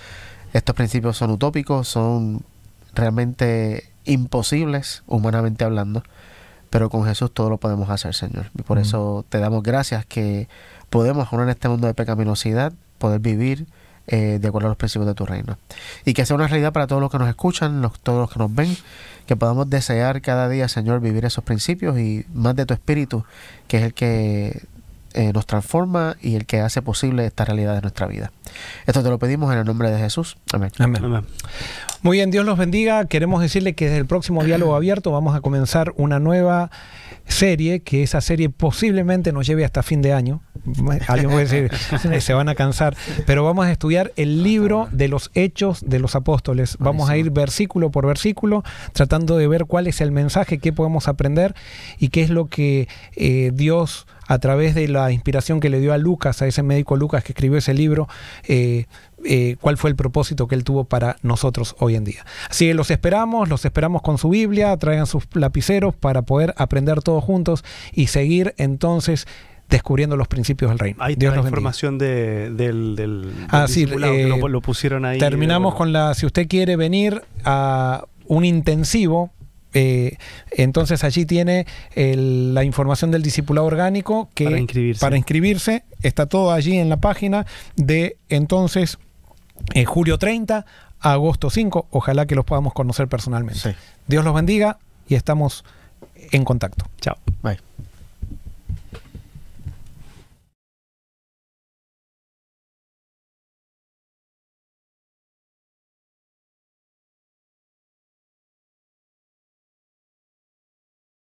estos principios son utópicos, son realmente imposibles, humanamente hablando, pero con Jesús todo lo podemos hacer, Señor. Y por eso te damos gracias que podemos, aún en este mundo de pecaminosidad, poder vivir de acuerdo a los principios de tu reino. Y que sea una realidad para todos los que nos escuchan, todos los que nos ven, que podamos desear cada día, Señor, vivir esos principios y más de tu Espíritu, que es el que nos transforma y el que hace posible esta realidad de nuestra vida. Esto te lo pedimos en el nombre de Jesús. Amén. Amén. Amén. Muy bien, Dios los bendiga. Queremos decirle que desde el próximo Diálogo Abierto vamos a comenzar una nueva serie, que esa serie posiblemente nos lleve hasta fin de año. Alguien puede decir, se van a cansar, pero vamos a estudiar el libro de los Hechos de los Apóstoles. Vamos a ir versículo por versículo, tratando de ver cuál es el mensaje, qué podemos aprender y qué es lo que Dios, a través de la inspiración que le dio a Lucas, a ese médico Lucas que escribió ese libro, cuál fue el propósito que él tuvo para nosotros hoy en día. Así que los esperamos con su Biblia, traigan sus lapiceros para poder aprender todos juntos y seguir entonces descubriendo los principios del reino. Ahí está la información del discipulado, que lo pusieron ahí. Terminamos con si usted quiere venir a un intensivo, entonces allí tiene la información del discipulado orgánico que para inscribirse está todo allí en la página de entonces julio 30 a agosto 5. Ojalá que los podamos conocer personalmente. Sí. Dios los bendiga y estamos en contacto. Chao. Bye.